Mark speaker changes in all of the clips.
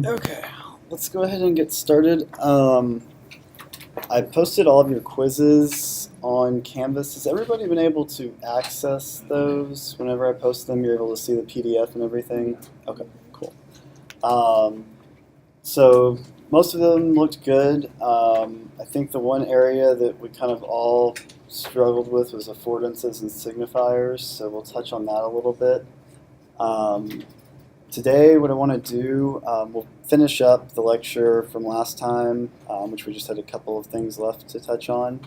Speaker 1: Okay, let's go ahead and get started. I posted all of your quizzes on Canvas. Has everybody been able to access those? Whenever I post them, you're able to see the PDF and everything? Okay, cool. Um, so most of them looked good. I think the one area that we kind of all struggled with was affordances and signifiers, so we'll touch on that a little bit. Um, Today, what I want to do, we'll finish up the lecture from last time, which we just had a couple of things left to touch on.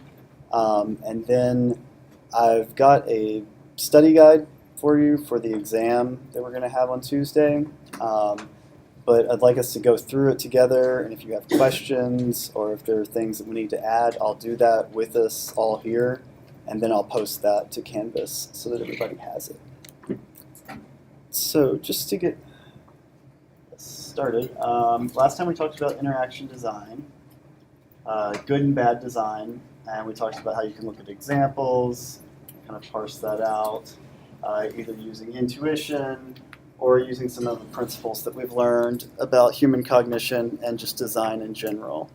Speaker 1: And then I've got a study guide for you for the exam that we're going to have on Tuesday. But I'd like us to go through it together, and if you have questions or if there are things that we need to add, I'll do that with us all here, and then I'll post that to Canvas so that everybody has it. So just to get started. Last time we talked about interaction design, good and bad design, and we talked about how you can look at examples, kind of parse that out, either using intuition or using some of the principles that we've learned about human cognition and just design in general.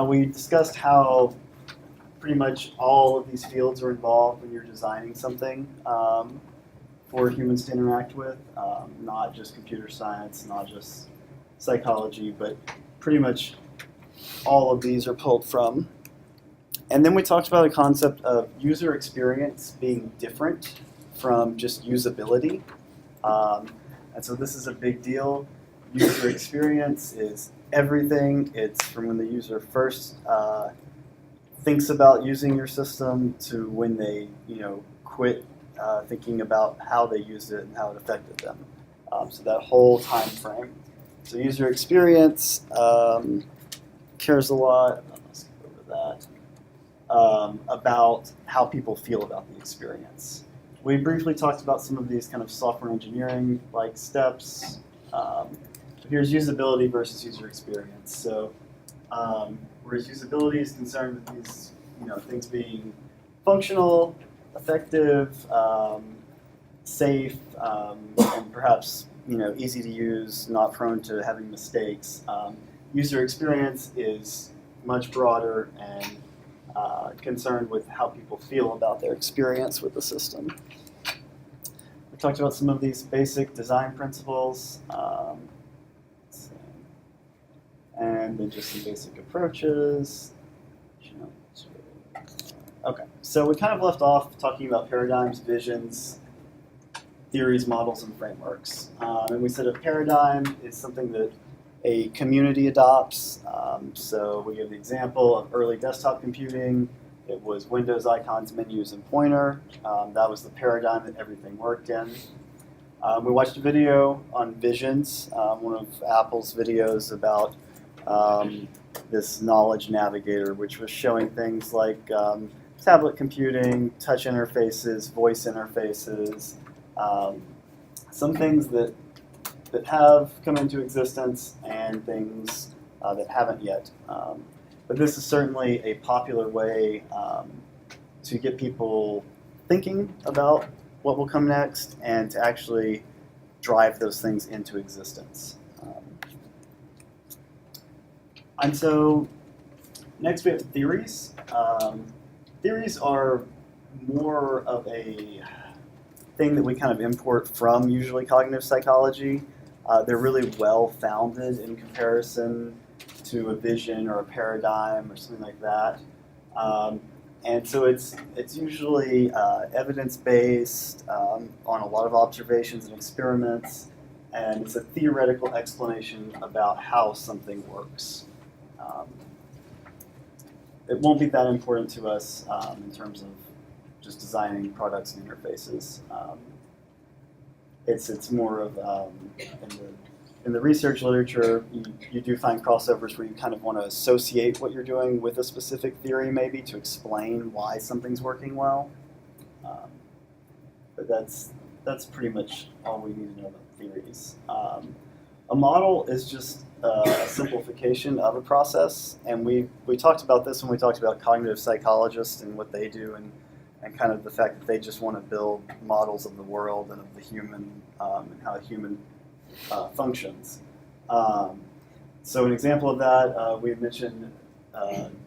Speaker 1: We discussed how pretty much all of these fields are involved when you're designing something for humans to interact with, not just computer science, not just psychology, but pretty much all of these are pulled from. And then we talked about the concept of user experience being different from just usability. And so this is a big deal. User experience is everything. It's from when the user first thinks about using your system to when they, quit thinking about how they used it and how it affected them. So that whole time frame. So user experience cares a lot. Let's go over that. About how people feel about the experience. We briefly talked about some of these kind of software engineering like steps. Here's usability versus user experience. So whereas usability is concerned with these things being functional, effective, safe, and perhaps easy to use, not prone to having mistakes. User experience is much broader and concerned with how people feel about their experience with the system. We talked about some of these basic design principles, and then just some basic approaches. Okay, so we kind of left off talking about paradigms, visions, theories, models, and frameworks. And we said a paradigm is something that a community adopts. So we give the example of early desktop computing. It was Windows icons, menus, and pointer. That was the paradigm that everything worked in. We watched a video on visions, one of Apple's videos about this knowledge navigator, which was showing things like tablet computing, touch interfaces, voice interfaces, some things that have come into existence and things that haven't yet. But this is certainly a popular way to get people thinking about what will come next and to actually drive those things into existence. And so next we have theories. Theories are more of a thing that we kind of import from usually cognitive psychology. They're really well founded in comparison to a vision or a paradigm or something like that. And so it's usually evidence-based on a lot of observations and experiments, and it's a theoretical explanation about how something works. It won't be that important to us in terms of just designing products and interfaces. It's more of in the research literature, you do find crossovers where you kind of want to associate what you're doing with a specific theory, maybe to explain why something's working well. But that's pretty much all we need to know about theories. A model is just a simplification of a process, and we talked about this when we talked about cognitive psychologists and what they do, and and kind of the fact that they just want to build models of the world and of the human and how a human functions. So an example of that, we had mentioned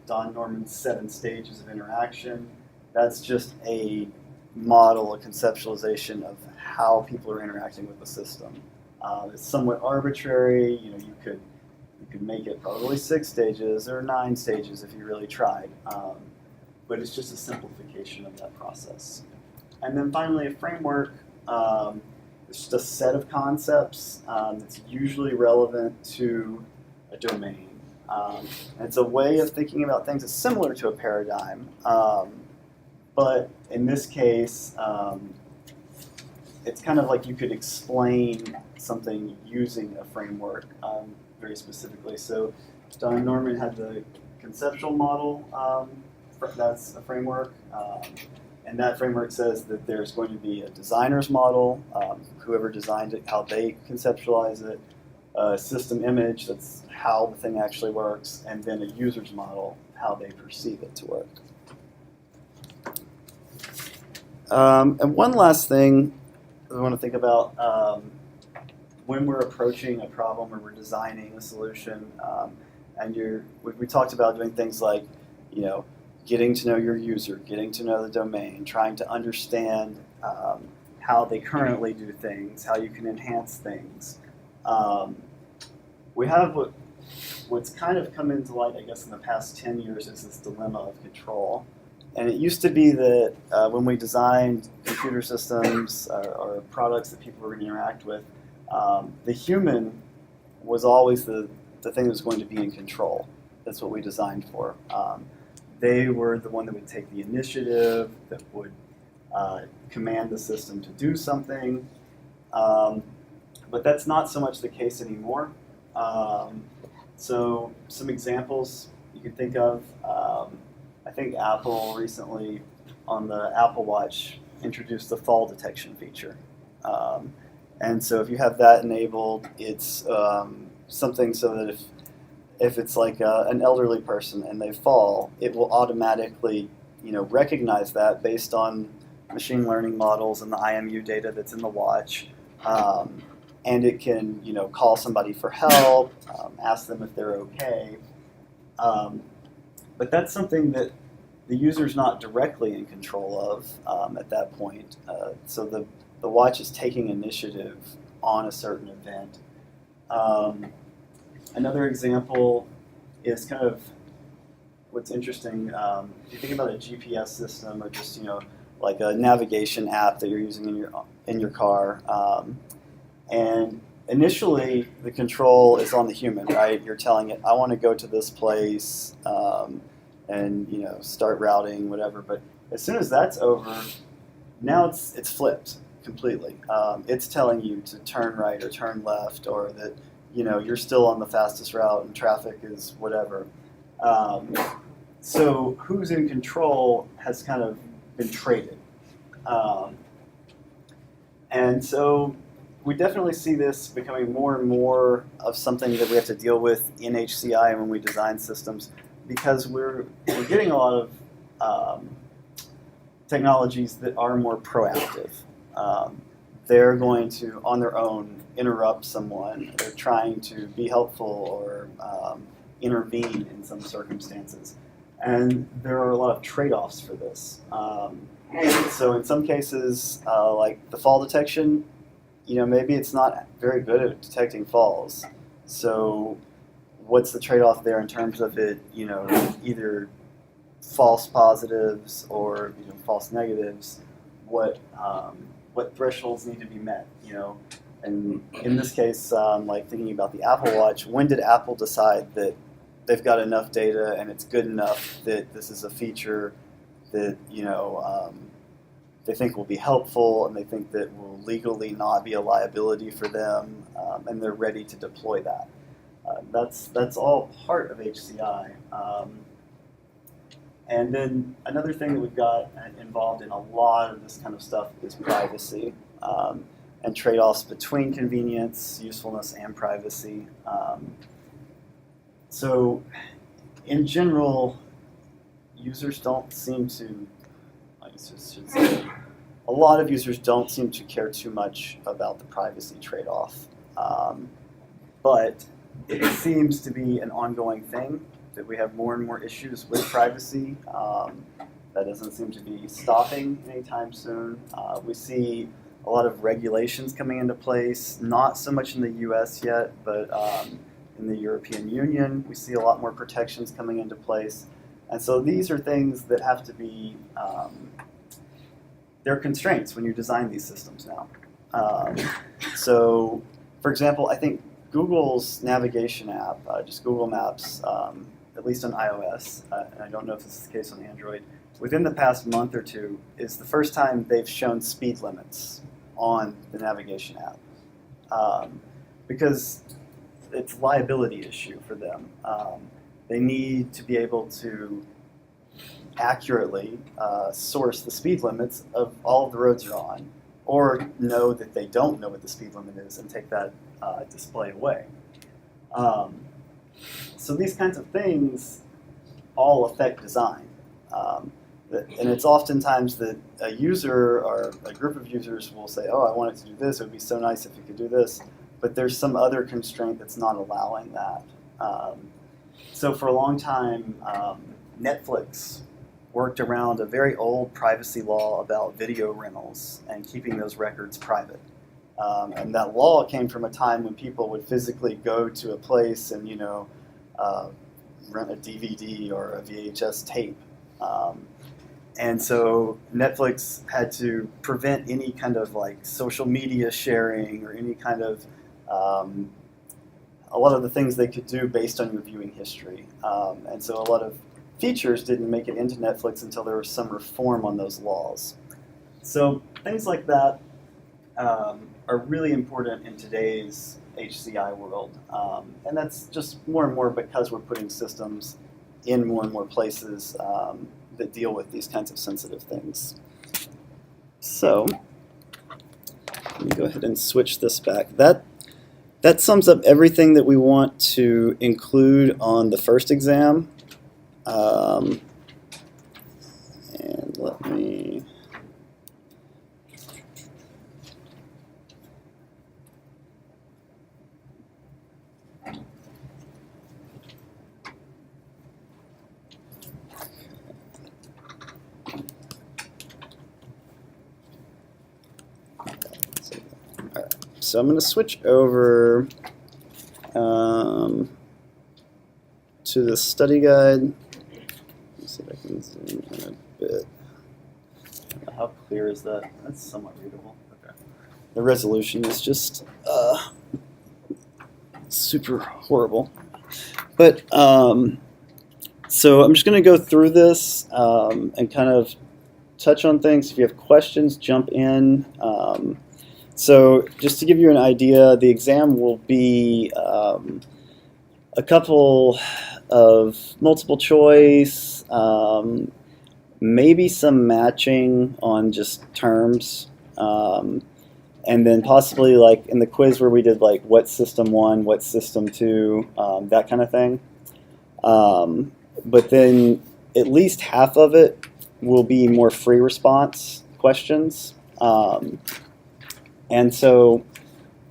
Speaker 1: Don Norman's 7 stages of interaction. That's just a model, a conceptualization of how people are interacting with the system. It's somewhat arbitrary. You know, you could make it probably 6 stages or 9 stages if you really tried. But it's just a simplification of that process. And then finally, a framework. It's just a set of concepts that's usually relevant to a domain. And it's a way of thinking about things that's similar to a paradigm. But in this case, it's kind of like you could explain something using a framework very specifically. So Don Norman had the conceptual model, that's a framework. And that framework says that there's going to be a designer's model, whoever designed it, how they conceptualize it, a system image, that's how the thing actually works, and then a user's model, how they perceive it to work. And one last thing we want to think about when we're approaching a problem or we're designing a solution, and we talked about doing things like, you know, getting to know your user, getting to know the domain, trying to understand how they currently do things, how you can enhance things. We have what's kind of come into light, I guess, in the past 10 years is this dilemma of control. And it used to be that when we designed computer systems or products that people were going to interact with, the human was always the thing that was going to be in control. That's what we designed for. They were the one that would take the initiative, that would command the system to do something. But that's not so much the case anymore. So some examples you can think of. I think Apple recently on the Apple Watch introduced the fall detection feature. And so if you have that enabled, it's something so that if it's like an elderly person and they fall, it will automatically, you know, recognize that based on machine learning models and the IMU data that's in the watch. And it can, you know, call somebody for help, ask them if they're okay. But that's something that the user's not directly in control of at that point. So the watch is taking initiative on a certain event. Another example is kind of what's interesting. If you think about a GPS system or just, you know, like a navigation app that you're using in your car, and initially the control is on the human, right? You're telling it, I want to go to this place, and, you know, start routing, whatever. But as soon as that's over, now it's flipped completely. It's telling you to turn right or turn left, or that, you know, you're still on the fastest route and traffic is whatever. So who's in control has kind of been traded. And so we definitely see this becoming more and more of something that we have to deal with in HCI when we design systems, because we're getting a lot of technologies that are more proactive. They're going to, on their own, interrupt someone. They're trying to be helpful or intervene in some circumstances. And there are a lot of trade-offs for this. So in some cases, like the fall detection, you know, maybe it's not very good at detecting falls. So what's the trade-off there in terms of it, you know, either false positives or, you know, false negatives? What thresholds need to be met, you know? And in this case, like thinking about the Apple Watch, when did Apple decide that they've got enough data and it's good enough that this is a feature that, you know, they think will be helpful and they think that will legally not be a liability for them, and they're ready to deploy that? That's all part of HCI. And then another thing that we've got involved in a lot of this kind of stuff is privacy, and trade-offs between convenience, usefulness, and privacy. So in general, users don't seem to should say. A lot of users don't seem to care too much about the privacy trade-off, but it seems to be an ongoing thing that we have more and more issues with privacy. That doesn't seem to be stopping anytime soon. We see a lot of regulations coming into place, not so much in the US yet, but in the European Union, we see a lot more protections coming into place. And so these are things that have to be, they're constraints when you design these systems now. So, for example, I think Google's navigation app, just Google Maps, at least on iOS, and I don't know if this is the case on Android, within the past month or two is the first time they've shown speed limits on the navigation app. Because it's a liability issue for them. They need to be able to accurately source the speed limits of all of the roads you're on, or know that they don't know what the speed limit is and take that display away. So these kinds of things all affect design. And it's oftentimes that a user or a group of users will say, oh, I want it to do this, it would be so nice if it could do this, but there's some other constraint that's not allowing that. So for a long time, Netflix worked around a very old privacy law about video rentals and keeping those records private. And that law came from a time when people would physically go to a place and, rent a DVD or a VHS tape. And so Netflix had to prevent any kind of like social media sharing or any kind of, a lot of the things they could do based on your viewing history. And so a lot of features didn't make it into Netflix until there was some reform on those laws. So things like that are really important in today's HCI world. And that's just more and more because we're putting systems in more and more places that deal with these kinds of sensitive things. So let me go ahead and switch this back. That sums up everything that we want to include on the first exam. And let me... So I'm going to switch over to the study guide. Let's see if I can zoom in a bit. How clear is that? That's somewhat readable. Okay. The resolution is just super horrible. But so I'm just going to go through this and kind of touch on things. If you have questions, jump in. So just to give you an idea, the exam will be a couple of multiple choice, maybe some matching on just terms, and then possibly like in the quiz where we did like what system 1, what system 2, that kind of thing. But then at least half of it will be more free response questions. And so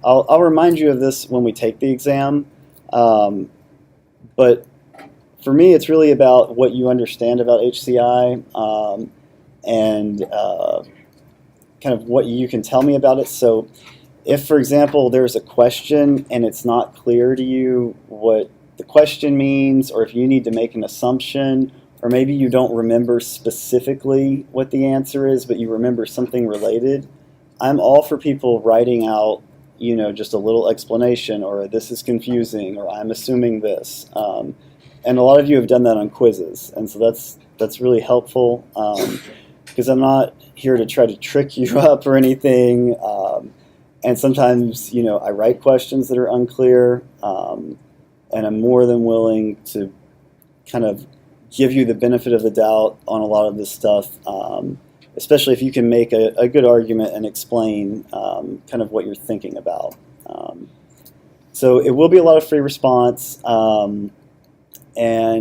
Speaker 1: I'll remind you of this when we take the exam, but for me it's really about what you understand about HCI and kind of what you can tell me about it. So if, for example, there's a question and it's not clear to you what the question means, or if you need to make an assumption, or maybe you don't remember specifically what the answer is, but you remember something related, I'm all for people writing out, just a little explanation, or this is confusing, or I'm assuming this. And a lot of you have done that on quizzes, and so that's really helpful because I'm not here to try to trick you up or anything. And sometimes, I write questions that are unclear, and I'm more than willing to kind of give you the benefit of the doubt on a lot of this stuff. Especially if you can make a good argument and explain kind of what you're thinking about. So it will be a lot of free response, and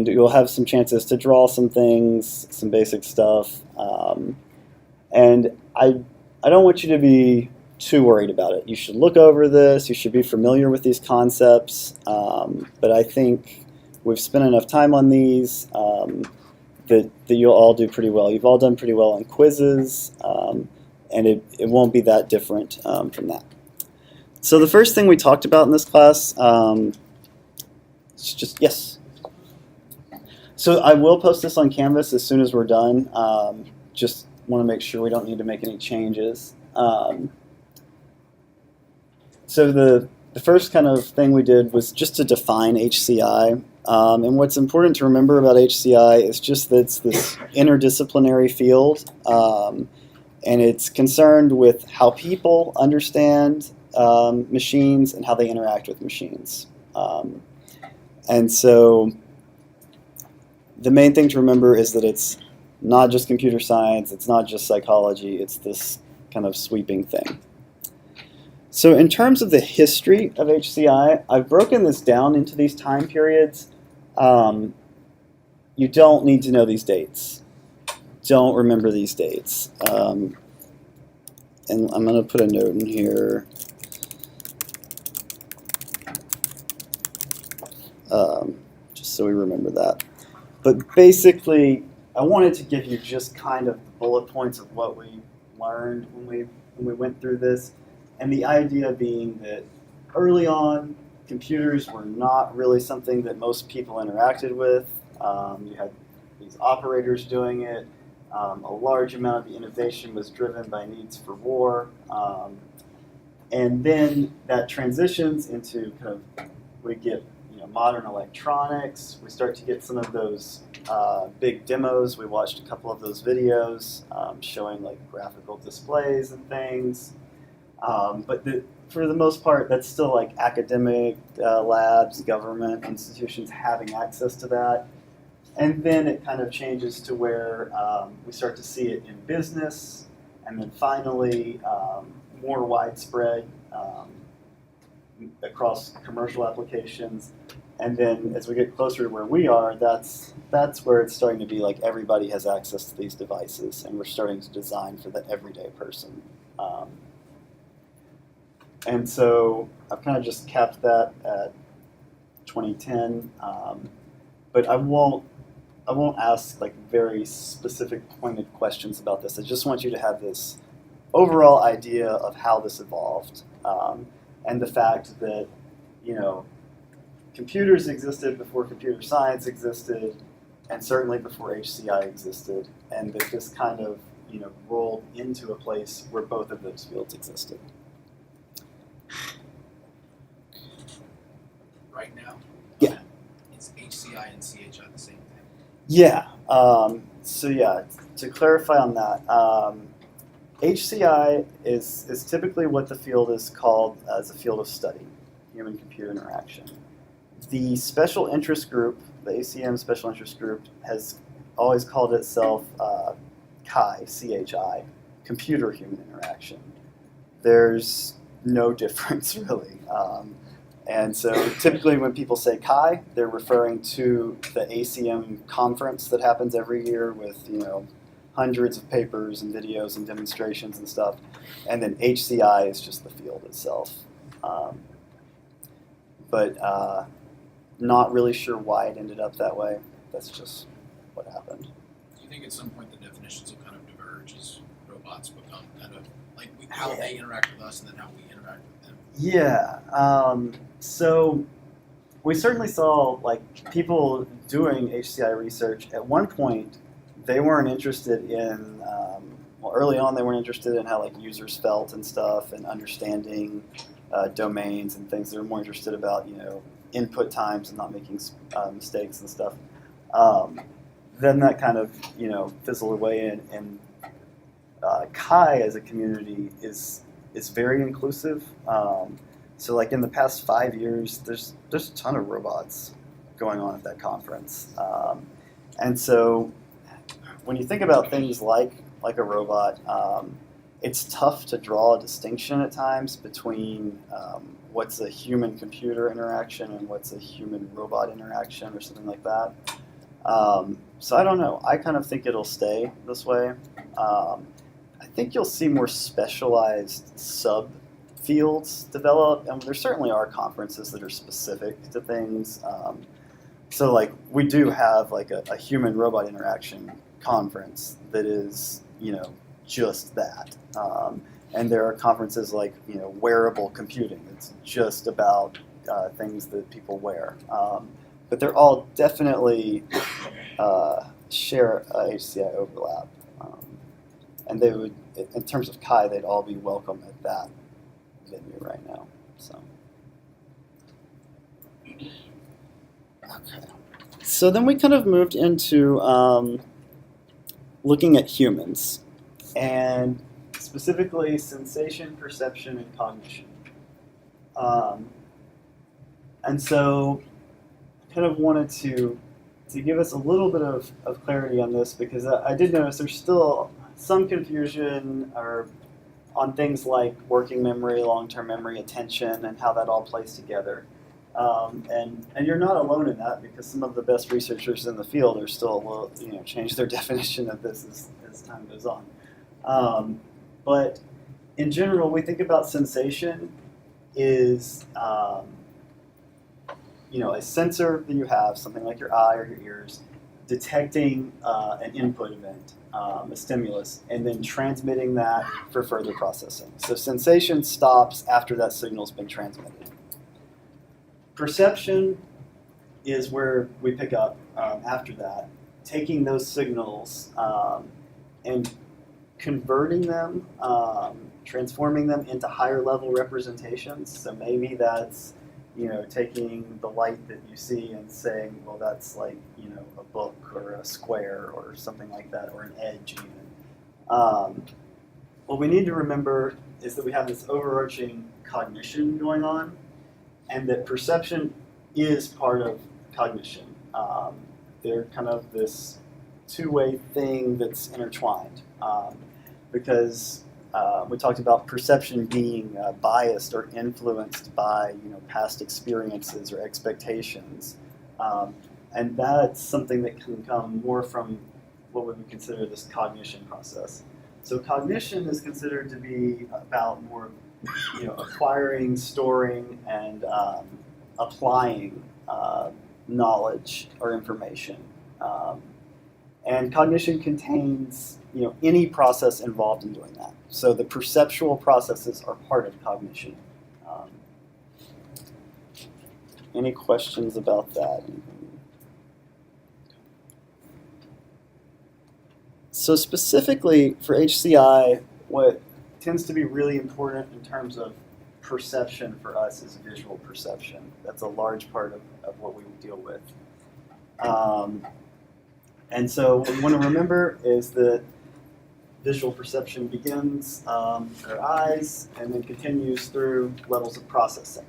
Speaker 1: you'll have some chances to draw some things, some basic stuff. And I don't want you to be too worried about it. You should look over this. You should be familiar with these concepts. But I think we've spent enough time on these that you'll all do pretty well. You've all done pretty well on quizzes, and it won't be that different from that. So the first thing we talked about in this class, it's just, yes? So I will post this on Canvas as soon as we're done. Just want to make sure we don't need to make any changes. So the first kind of thing we did was just to define HCI. And what's important to remember about HCI is just that it's this interdisciplinary field, and it's concerned with how people understand machines and how they interact with machines. And so the main thing to remember is that it's not just computer science, it's not just psychology, it's this kind of sweeping thing. So in terms of the history of HCI, I've broken this down into these time periods. You don't need to know these dates. Don't remember these dates. And I'm going to put a note in here. Just so we remember that. But basically, I wanted to give you just kind of the bullet points of what we learned when we went through this. And the idea being that early on, computers were not really something that most people interacted with. You had these operators doing it. A large amount of the innovation was driven by needs for war. And then that transitions into kind of, we get modern electronics. We start to get some of those big demos. We watched a couple of those videos showing like graphical displays and things. But for the most part, that's still like academic labs, government institutions having access to that. And then it kind of changes to where we start to see it in business, and then finally more widespread across commercial applications. And then as we get closer to where we are, that's where it's starting to be like everybody has access to these devices, and we're starting to design for the everyday person. And so I've kind of just capped that at 2010, but I won't ask like very specific pointed questions about this. I just want you to have this overall idea of how this evolved, and the fact that computers existed before computer science existed, and certainly before HCI existed, and that this kind of rolled into a place where both of those fields existed.
Speaker 2: Right now?
Speaker 1: Yeah.
Speaker 2: Is HCI and CHI the same thing?
Speaker 1: Yeah. So yeah, to clarify on that, HCI is typically what the field is called as a field of study, human-computer interaction. The special interest group, the ACM special interest group, has always called itself CHI, C-H-I, computer-human interaction. There's no difference really. And so typically when people say CHI, they're referring to the ACM conference that happens every year with hundreds of papers and videos and demonstrations and stuff. And then HCI is just the field itself. But not really sure why it ended up that way. That's just what happened.
Speaker 2: Do you think at some point the definitions will kind of diverge as robots become kind of like how they interact with us and then how we interact with them?
Speaker 1: Yeah. So we certainly saw like people doing HCI research. At one point, they weren't interested in, well, early on they weren't interested in how like users felt and stuff and understanding domains and things. They were more interested about, input times and not making mistakes and stuff. Then that kind of, fizzled away, and CHI as a community is very inclusive. So like in the past 5 years, there's a ton of robots going on at that conference. And so when you think about things like a robot, it's tough to draw a distinction at times between what's a human-computer interaction and what's a human-robot interaction or something like that. So I don't know. I kind of think it'll stay this way. I think you'll see more specialized subfields develop, and there certainly are conferences that are specific to things. So like we do have like a human robot interaction conference that is, just that. And there are conferences like, wearable computing. It's just about things that people wear. But they're all definitely share a HCI overlap. And they would, in terms of Chi, they'd all be welcome at that venue right now. So. Okay. So then we kind of moved into looking at humans, and specifically sensation, perception, and cognition. And so I kind of wanted to give us a little bit of clarity on this, because I did notice there's still some confusion on things like working memory, long-term memory, attention, and how that all plays together. And you're not alone in that, because some of the best researchers in the field are still, change their definition of this as time goes on. But in general, we think about sensation is, a sensor that you have, something like your eye or your ears, detecting an input event, a stimulus, and then transmitting that for further processing. So sensation stops after that signal's been transmitted. Perception is where we pick up after that, taking those signals and converting them, transforming them into higher level representations. So maybe that's, taking the light that you see and saying, well, that's like, a book or a square or something like that, or an edge even. What we need to remember is that we have this overarching cognition going on, and that perception is part of cognition. They're kind of this two-way thing that's intertwined, because we talked about perception being biased or influenced by past experiences or expectations, and that's something that can come more from what we would consider this cognition process. So cognition is considered to be about more acquiring, storing, and applying knowledge or information. And cognition contains any process involved in doing that. So the perceptual processes are part of cognition. Any questions about that? So specifically for HCI, what tends to be really important in terms of perception for us is visual perception. That's a large part of what we deal with. And so what we want to remember is that visual perception begins with our eyes and then continues through levels of processing.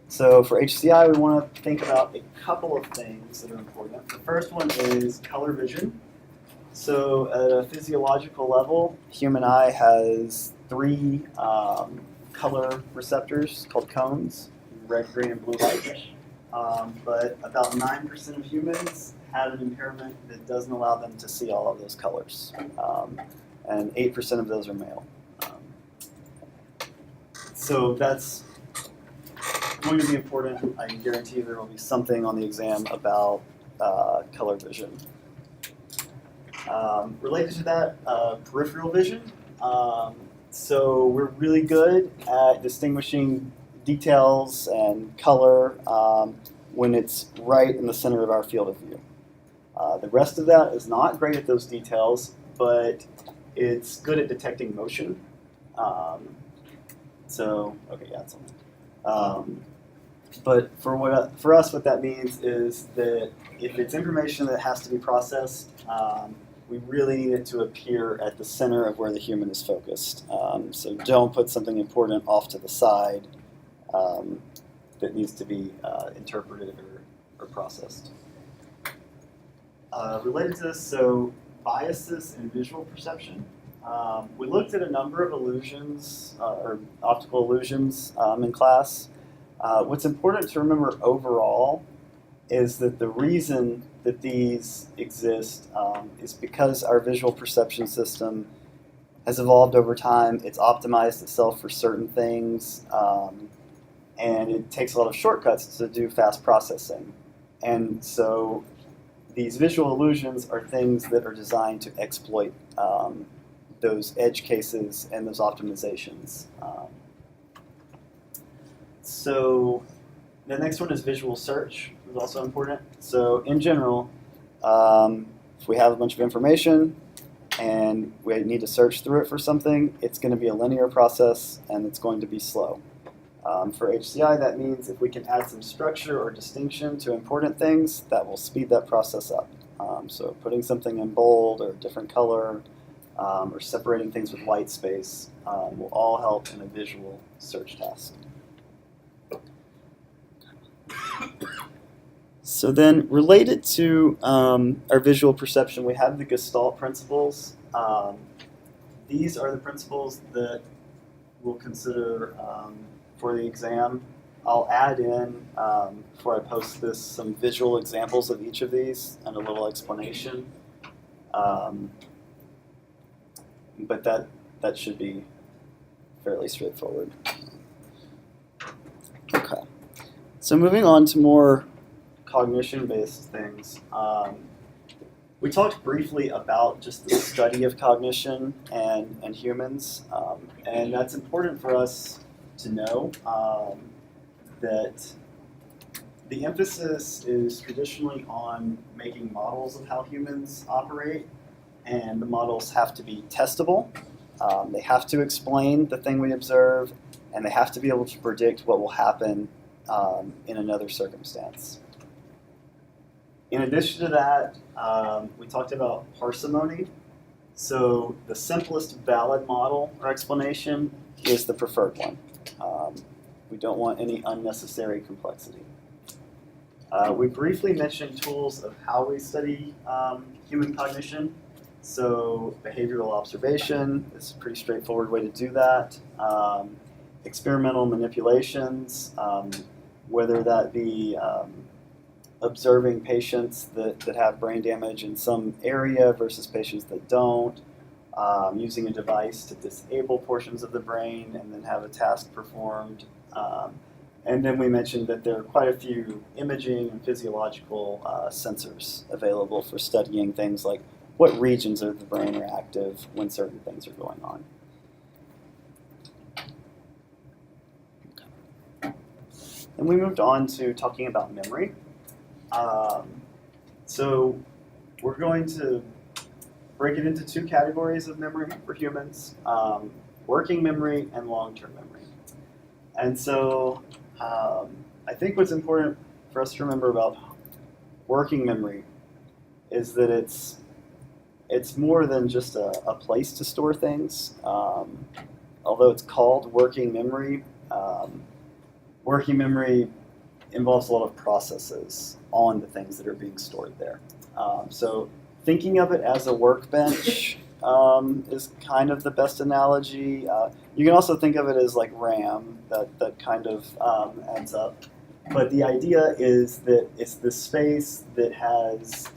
Speaker 1: So for HCI, we want to think about a couple of things that are important. The first one is color vision. So at a physiological level, human eye has 3 color receptors called cones, red, green, and blue light. But about 9% of humans have an impairment that doesn't allow them to see all of those colors. And 8% of those are male. So that's going to be important. I can guarantee there will be something on the exam about color vision. Related to that, peripheral vision. So we're really good at distinguishing details and color when it's right in the center of our field of view. The rest of that is not great at those details, but it's good at detecting motion. But for us, what that means is that if it's information that has to be processed, we really need it to appear at the center of where the human is focused. So don't put something important off to the side that needs to be interpreted or processed. Related to this, so biases in visual perception. We looked at a number of illusions, or optical illusions in class. What's important to remember overall is that the reason that these exist is because our visual perception system has evolved over time. It's optimized itself for certain things, and it takes a lot of shortcuts to do fast processing. And so these visual illusions are things that are designed to exploit those edge cases and those optimizations. So the next one is visual search, is also important. So in general, if we have a bunch of information and we need to search through it for something, it's going to be a linear process and it's going to be slow. For HCI, that means if we can add some structure or distinction to important things, that will speed that process up. So putting something in bold or a different color, or separating things with white space will all help in a visual search task. So then, related to our visual perception, we have the Gestalt principles. These are the principles that we'll consider for the exam. I'll add in, before I post this, some visual examples of each of these and a little explanation. But that should be fairly straightforward. Okay. So moving on to more cognition-based things. We talked briefly about just the study of cognition and humans, and that's important for us to know that the emphasis is traditionally on making models of how humans operate, and the models have to be testable. They have to explain the thing we observe, and they have to be able to predict what will happen in another circumstance. In addition to that, we talked about parsimony. So the simplest valid model or explanation is the preferred one. We don't want any unnecessary complexity. We briefly mentioned tools of how we study human cognition. So behavioral observation is a pretty straightforward way to do that. Experimental manipulations, whether that be observing patients that have brain damage in some area versus patients that don't, using a device to disable portions of the brain and then have a task performed. And then we mentioned that there are quite a few imaging and physiological sensors available for studying things like what regions of the brain are active when certain things are going on. And we moved on to talking about memory. So we're going to break it into two categories of memory for humans, working memory and long-term memory. And so I think what's important for us to remember about working memory is that it's more than just a place to store things. Although it's called working memory involves a lot of processes on the things that are being stored there. So thinking of it as a workbench is kind of the best analogy. You can also think of it as like RAM, that kind of adds up. But the idea is that it's the space that has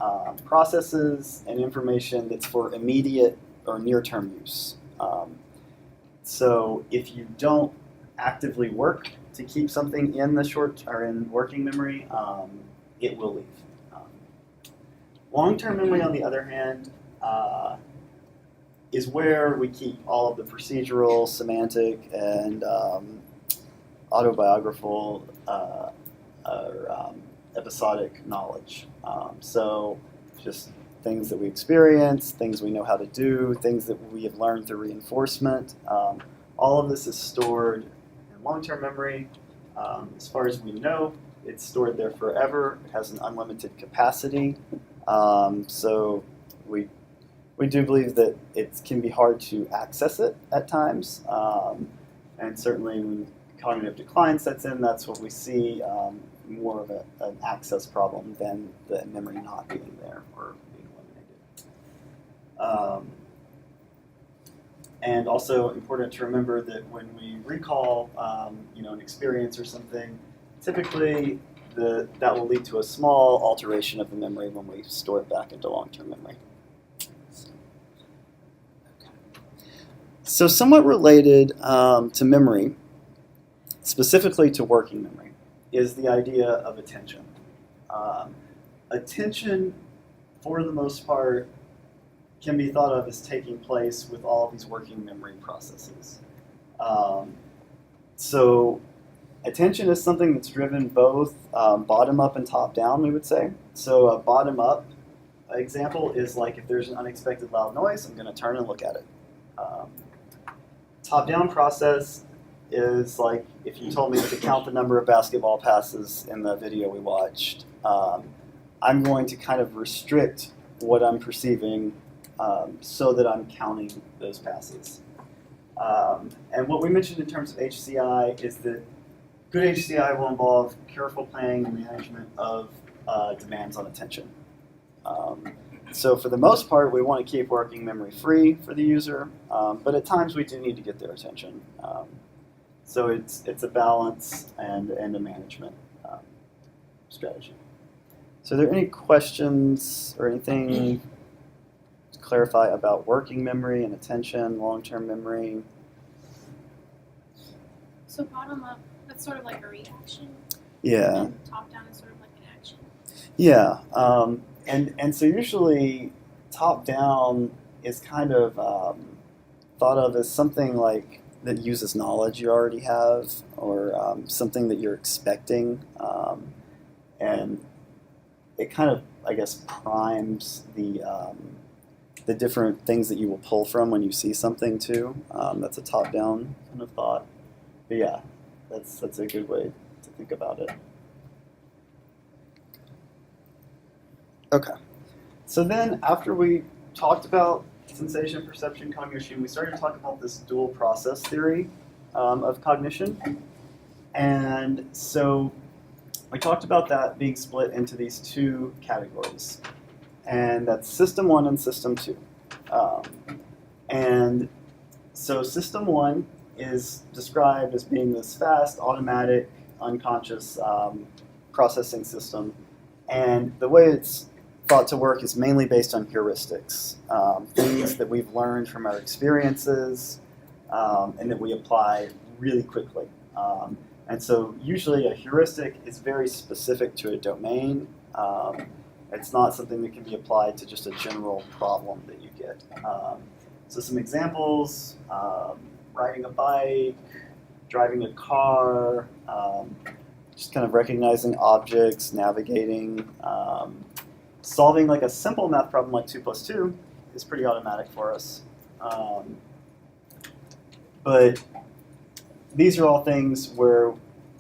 Speaker 1: processes and information that's for immediate or near-term use. So if you don't actively work to keep something in the short or in working memory, it will leave. Long-term memory, on the other hand, is where we keep all of the procedural, semantic, and autobiographical or episodic knowledge. So just things that we experience, things we know how to do, things that we have learned through reinforcement. All of this is stored in long-term memory. As far as we know, it's stored there forever. It has an unlimited capacity. So we do believe that it can be hard to access it at times. And certainly when cognitive decline sets in, that's what we see, more of an access problem than the memory not being there or being eliminated. And also important to remember that when we recall an experience or something, typically that will lead to a small alteration of the memory when we store it back into long-term memory. So somewhat related to memory, specifically to working memory, is the idea of attention. Attention, for the most part, can be thought of as taking place with all of these working memory processes. So attention is something that's driven both bottom up and top down, we would say. So a bottom up example is like if there's an unexpected loud noise, I'm going to turn and look at it. Top down process is like if you told me to count the number of basketball passes in the video we watched, I'm going to kind of restrict what I'm perceiving so that I'm counting those passes. And what we mentioned in terms of HCI is that good HCI will involve careful planning and management of demands on attention. So for the most part, we want to keep working memory free for the user, but at times we do need to get their attention. So it's a balance and a management strategy. So are there any questions or anything to clarify about working memory and attention, long-term memory?
Speaker 3: So bottom up, that's sort of like a reaction.
Speaker 1: Yeah.
Speaker 3: And top down is sort of like an action.
Speaker 1: Yeah. And so usually top down is kind of thought of as something like that uses knowledge you already have or something that you're expecting. And it kind of, I guess, primes the different things that you will pull from when you see something too. That's a top down kind of thought. But yeah, that's a good way to think about it. Okay. So then after we talked about sensation, perception, cognition, we started to talk about this dual process theory of cognition. And so we talked about that being split into these two categories. And that's System 1 and System 2. And so System 1 is described as being this fast, automatic, unconscious processing system. And the way it's thought to work is mainly based on heuristics, things that we've learned from our experiences and that we apply really quickly. And so usually a heuristic is very specific to a domain. It's not something that can be applied to just a general problem that you get. So some examples, riding a bike, driving a car, just kind of recognizing objects, navigating, solving like a simple math problem like 2 plus 2 is pretty automatic for us. But these are all things where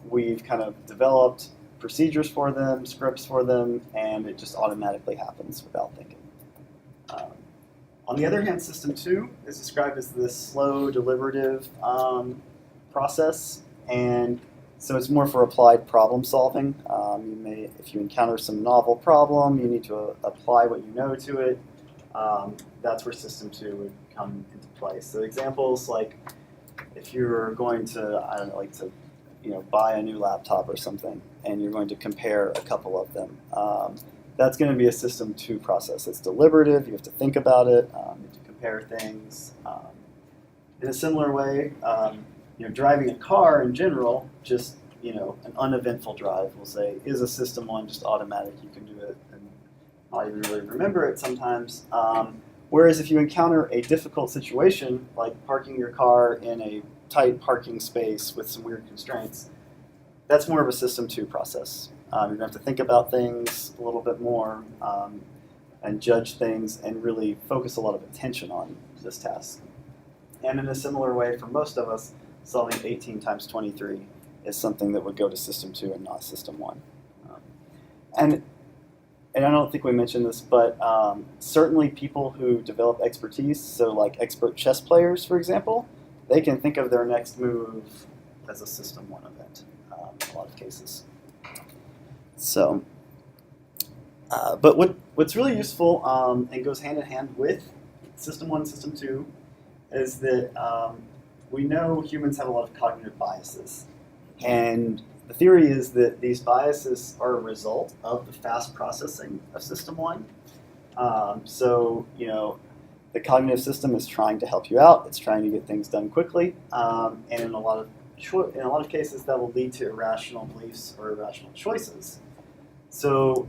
Speaker 1: we've kind of developed procedures for them, scripts for them, and it just automatically happens without thinking. On the other hand, System 2 is described as this slow, deliberative process, and so it's more for applied problem solving. You may, if you encounter some novel problem, you need to apply what you know to it. That's where System 2 would come into play. So examples like if you're going to, I don't know, like to, buy a new laptop or something, and you're going to compare a couple of them. That's going to be a System 2 process. It's deliberative. You have to think about it. You have to compare things. In a similar way, driving a car in general, just an uneventful drive, we'll say, is a System 1, just automatic. You can do it and not even really remember it sometimes. Whereas if you encounter a difficult situation, like parking your car in a tight parking space with some weird constraints, that's more of a System 2 process. You're going to have to think about things a little bit more and judge things and really focus a lot of attention on this task. And in a similar way, for most of us, solving 18 times 23 is something that would go to System 2 and not System 1. And I don't think we mentioned this, but certainly people who develop expertise, so like expert chess players, for example, they can think of their next move as a System 1 event in a lot of cases. So, but what's really useful and goes hand in hand with System 1 and System 2 is that we know humans have a lot of cognitive biases. And the theory is that these biases are a result of the fast processing of System 1. So, the cognitive system is trying to help you out. It's trying to get things done quickly, and in a lot of cases, that will lead to irrational beliefs or irrational choices. So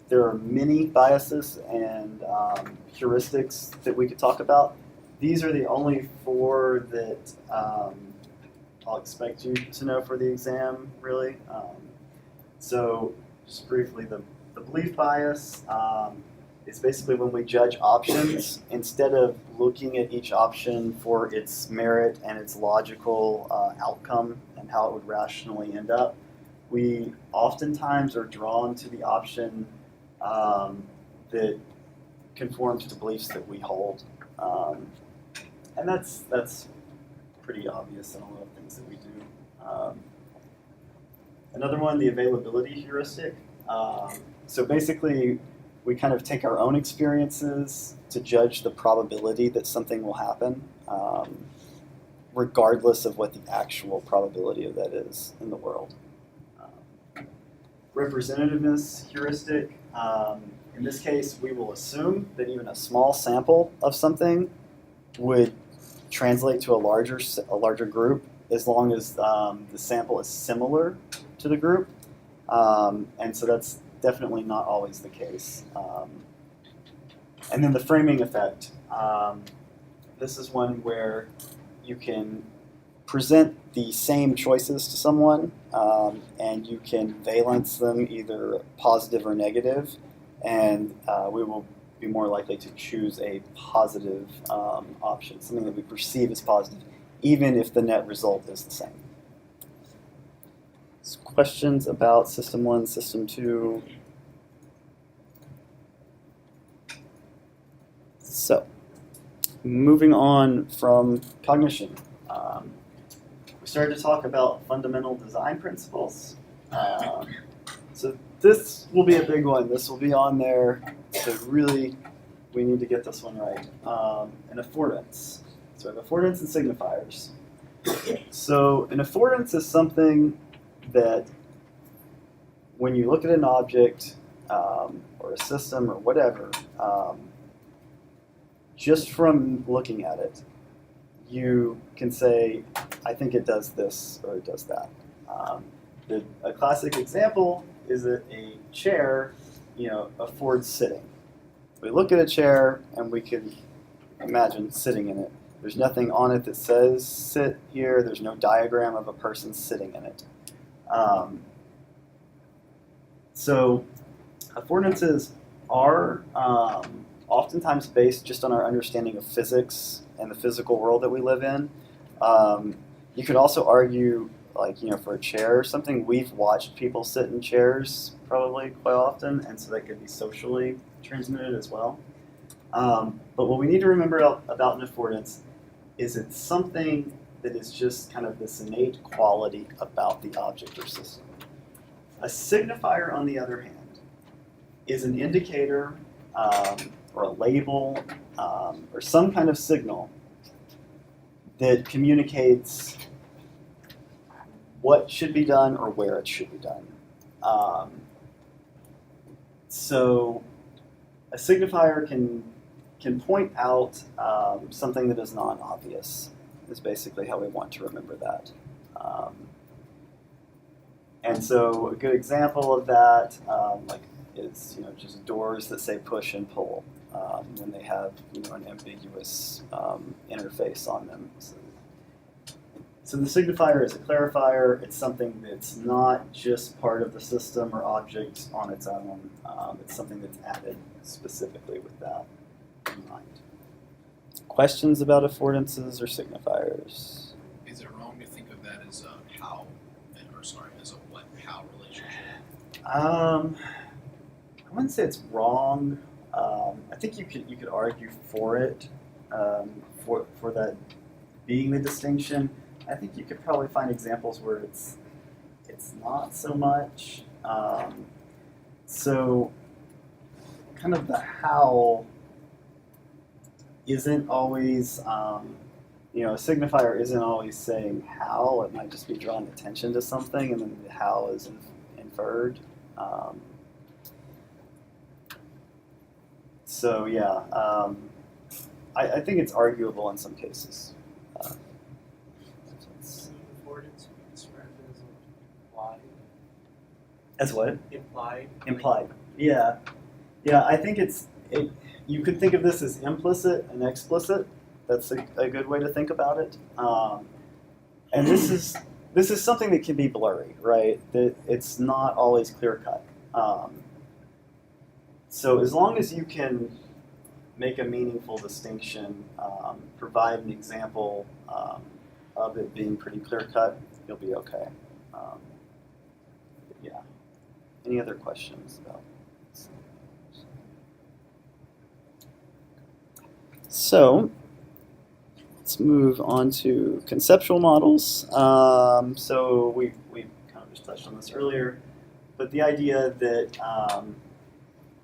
Speaker 1: there are many biases and heuristics that we could talk about. These are the only 4 that I'll expect you to know for the exam, really. So just briefly, the belief bias is basically when we judge options, instead of looking at each option for its merit and its logical outcome and how it would rationally end up, we oftentimes are drawn to the option that conforms to beliefs that we hold. And that's pretty obvious in a lot of things that we do. Another one, the availability heuristic. So basically, we kind of take our own experiences to judge the probability that something will happen, regardless of what the actual probability of that is in the world. Representativeness heuristic. In this case, we will assume that even a small sample of something would translate to a larger group as long as the sample is similar to the group. And so that's definitely not always the case. And then the framing effect. This is one where you can present the same choices to someone, and you can valence them either positive or negative, and we will be more likely to choose a positive option, something that we perceive as positive, even if the net result is the same. Questions about System 1, System 2? So, moving on from cognition. We started to talk about fundamental design principles. So this will be a big one. This will be on there. So really, we need to get this one right. And affordance. So we have affordance and signifiers. So an affordance is something that when you look at an object or a system or whatever, just from looking at it, you can say, I think it does this or it does that. A classic example is that a chair, affords sitting. We look at a chair and we can imagine sitting in it. There's nothing on it that says sit here. There's no diagram of a person sitting in it. So affordances are oftentimes based just on our understanding of physics and the physical world that we live in. You could also argue, for a chair or something, we've watched people sit in chairs probably quite often, and so that could be socially transmitted as well. But what we need to remember about an affordance is it's something that is just kind of this innate quality about the object or system. A signifier, on the other hand, is an indicator or a label or some kind of signal that communicates what should be done or where it should be done. So a signifier can point out something that is non-obvious, is basically how we want to remember that. And so a good example of that is just doors that say push and pull when they have an ambiguous interface on them. So the signifier is a clarifier. It's something that's not just part of the system or object on its own. It's something that's added specifically with that in mind. Questions about affordances or signifiers?
Speaker 2: Is it wrong to think of that as a as a what-how relationship?
Speaker 1: I wouldn't say it's wrong. I think you could argue for it, for that being the distinction. I think you could probably find examples where it's not so much. So kind of the how isn't always, a signifier isn't always saying how. It might just be drawing attention to something, and then the how is inferred. So yeah, I think it's arguable in some cases.
Speaker 4: Affordance would be described as implied.
Speaker 1: As what?
Speaker 4: Implied.
Speaker 1: Implied. Yeah, yeah. I think you could think of this as implicit and explicit. That's a good way to think about it. And this is something that can be blurry, right? That it's not always clear cut. So as long as you can make a meaningful distinction, provide an example of it being pretty clear cut, you'll be okay. Yeah. Any other questions about this? So let's move on to conceptual models. So we kind of just touched on this earlier, but the idea that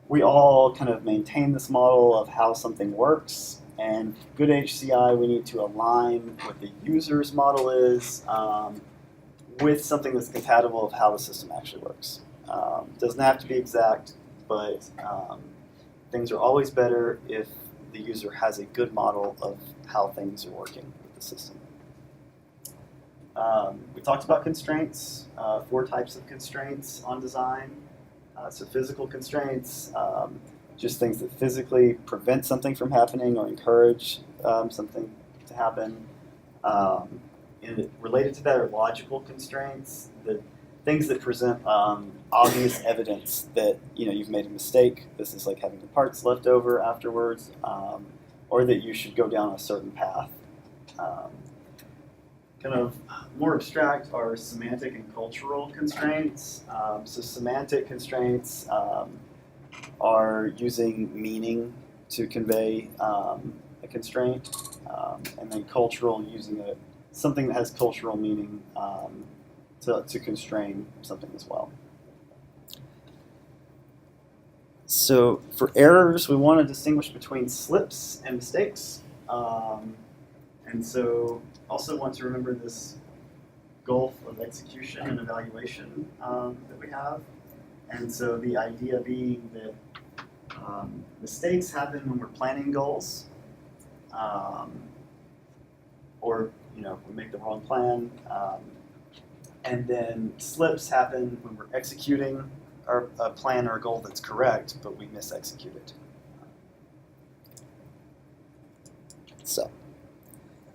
Speaker 1: we all kind of maintain this model of how something works, and good HCI, we need to align what the user's model is with something that's compatible of how the system actually works. Doesn't have to be exact, but things are always better if the user has a good model of how things are working with the system. We talked about constraints, 4 types of constraints on design. So physical constraints, just things that physically prevent something from happening or encourage something to happen. Related to that are logical constraints, the things that present obvious evidence that you've made a mistake. This is like having the parts left over afterwards, or that you should go down a certain path. Kind of more abstract are semantic and cultural constraints. So semantic constraints are using meaning to convey a constraint, and then cultural using something that has cultural meaning to constrain something as well. So for errors, we want to distinguish between slips and mistakes. And so also want to remember this gulf of execution and evaluation that we have. And so the idea being that mistakes happen when we're planning goals, or we make the wrong plan, and then slips happen when we're executing a plan or a goal that's correct, but we misexecute it. So.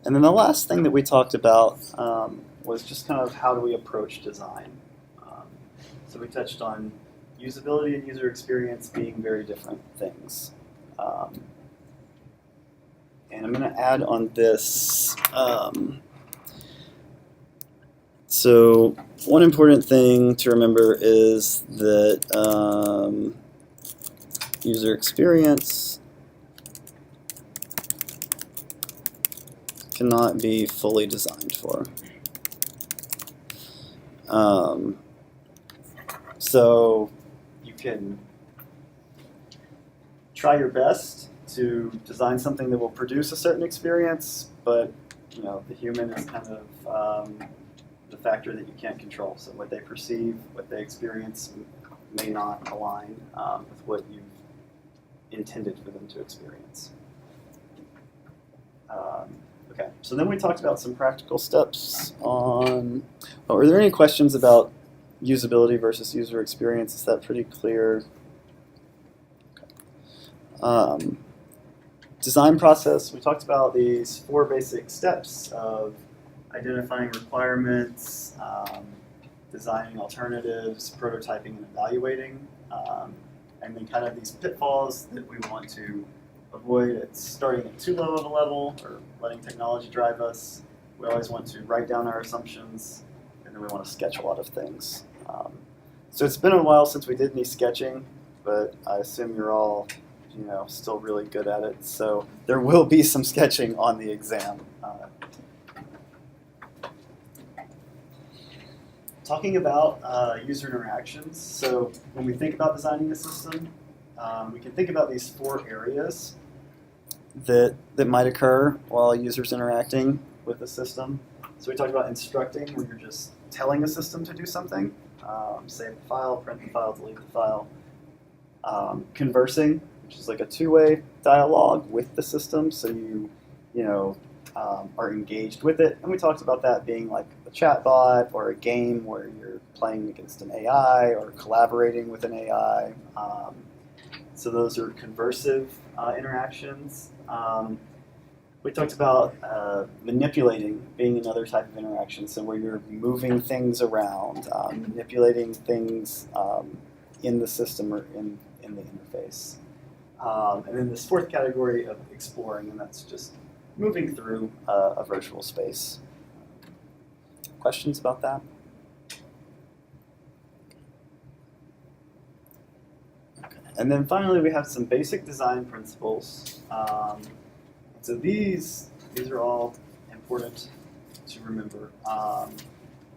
Speaker 1: And then the last thing that we talked about was just kind of how do we approach design. So we touched on usability and user experience being very different things. And I'm going to add on this. So one important thing to remember is that user experience cannot be fully designed for. So you can try your best to design something that will produce a certain experience, but the human is kind of the factor that you can't control. So what they perceive, what they experience may not align with what you've intended for them to experience. Okay, so then we talked about some practical steps on, are there any questions about usability versus user experience? Is that pretty clear? Okay. Design process, we talked about these 4 basic steps of identifying requirements, designing alternatives, prototyping and evaluating, and then kind of these pitfalls that we want to avoid. It's starting at too low of a level or letting technology drive us. We always want to write down our assumptions, and then we want to sketch a lot of things. So it's been a while since we did any sketching, but I assume you're all still really good at it. So there will be some sketching on the exam. Talking about user interactions. So when we think about designing a system, we can think about these 4 areas that might occur while a user's interacting with the system. So we talked about instructing, where you're just telling a system to do something. Save the file, print the file, delete the file. Conversing, which is like a two-way dialogue with the system, so are engaged with it. And we talked about that being like a chatbot or a game where you're playing against an AI or collaborating with an AI. So those are conversive interactions. We talked about manipulating being another type of interaction, so where you're moving things around, manipulating things in the system or in the interface. And then this fourth category of exploring, and that's just moving through a virtual space. Questions about that? Okay. And then finally, we have some basic design principles. So these are all important to remember.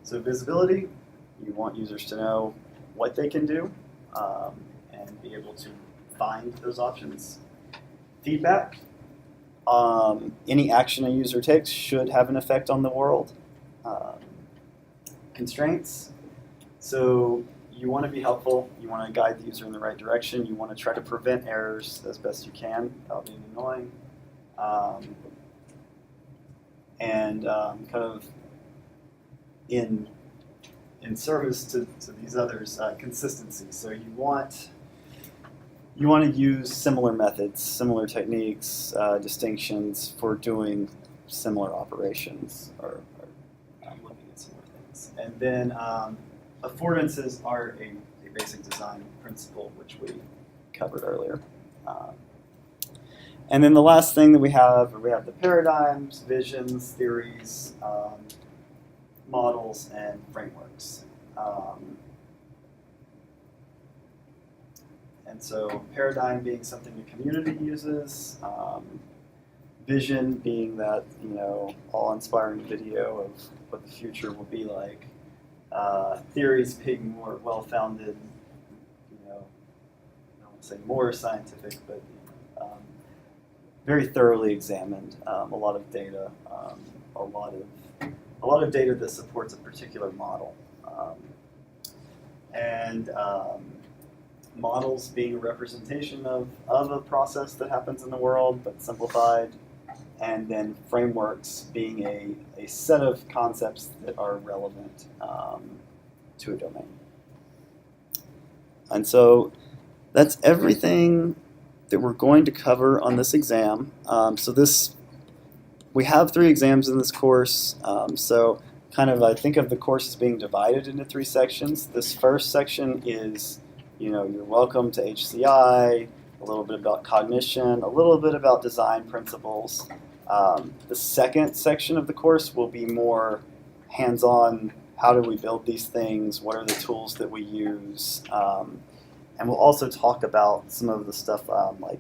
Speaker 1: So visibility, you want users to know what they can do and be able to find those options. Feedback, any action a user takes should have an effect on the world. Constraints, so you want to be helpful, you want to guide the user in the right direction, you want to try to prevent errors as best you can without being annoying. Kind of in service to these others, consistency. So you want to use similar methods, similar techniques, distinctions for doing similar operations or looking at similar things. And then affordances are a basic design principle, which we covered earlier. And then the last thing that we have the paradigms, visions, theories, models, and frameworks. And so paradigm being something the community uses, vision being that, awe-inspiring video of what the future will be like, theories being more well-founded, I don't want to say more scientific, but very thoroughly examined, a lot of data, a lot of data that supports a particular model, and models being a representation of a process that happens in the world, but simplified, and then frameworks being a set of concepts that are relevant to a domain. And so that's everything that we're going to cover on this exam. We have 3 exams in this course, so kind of I think of the course as being divided into 3 sections. This first section is, you're welcome to HCI, a little bit about cognition, a little bit about design principles. The second section of the course will be more hands-on, how do we build these things, what are the tools that we use, and we'll also talk about some of the stuff like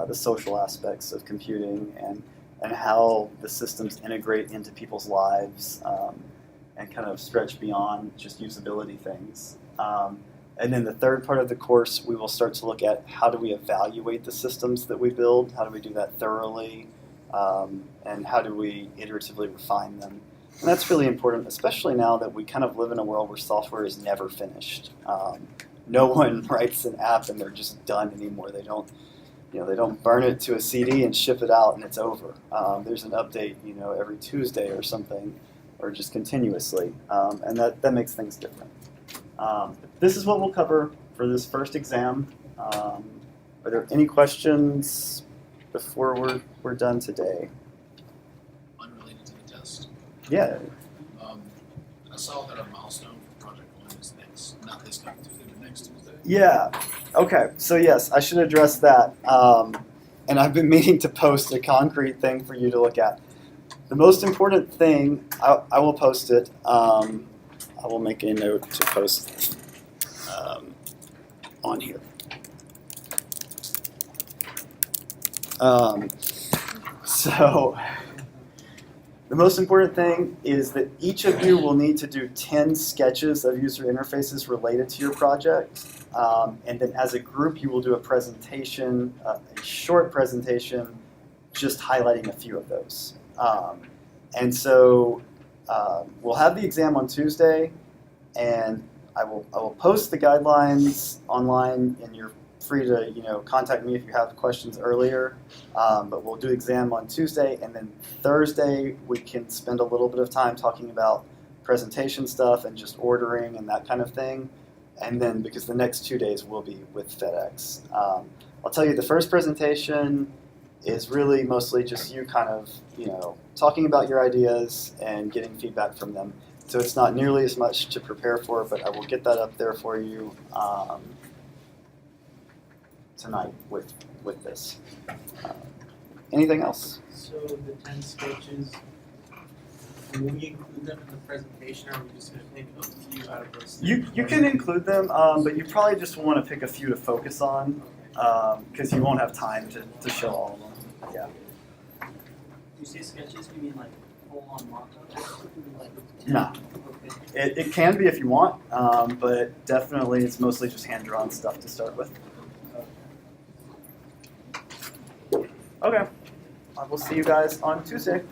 Speaker 1: the social aspects of computing and how the systems integrate into people's lives and kind of stretch beyond just usability things. And then the third part of the course, we will start to look at how do we evaluate the systems that we build, how do we do that thoroughly, and how do we iteratively refine them. And that's really important, especially now that we kind of live in a world where software is never finished. No one writes an app and they're just done anymore. They don't burn it to a CD and ship it out and it's over. There's an update, every Tuesday or something, or just continuously, and that makes things different. This is what we'll cover for this first exam. Are there any questions before we're done today?
Speaker 2: Unrelated to the test.
Speaker 1: Yeah.
Speaker 2: I saw that a milestone for Project 1 is not this coming Tuesday, but next Tuesday.
Speaker 1: Yeah. Okay. So yes, I should address that. And I've been meaning to post a concrete thing for you to look at. The most important thing, I will post it. I will make a note to post on here. So the most important thing is that each of you will need to do 10 sketches of user interfaces related to your project. And then as a group, you will do a presentation, a short presentation, just highlighting a few of those. And so we'll have the exam on Tuesday, and I will post the guidelines online in your free to contact me if you have questions earlier. But we'll do exam on Tuesday, and then Thursday we can spend a little bit of time talking about presentation stuff and just ordering and that kind of thing. And then because the next 2 days will be with FedEx. I'll tell you, the first presentation is really mostly just you kind of talking about your ideas and getting feedback from them. So it's not nearly as much to prepare for, but I will get that up there for you tonight with this. Anything else?
Speaker 4: So the 10 sketches, will we include them in the presentation, or are we just gonna pick a few out of those?
Speaker 1: You can include them, but you probably just want to pick a few to focus on because you won't have time to show all of them. Yeah.
Speaker 4: You say sketches, you mean like full-on mock-ups? Like,
Speaker 1: No.
Speaker 4: Okay.
Speaker 1: It can be if you want, but definitely it's mostly just hand-drawn stuff to start with. Okay. I will see you guys on Tuesday.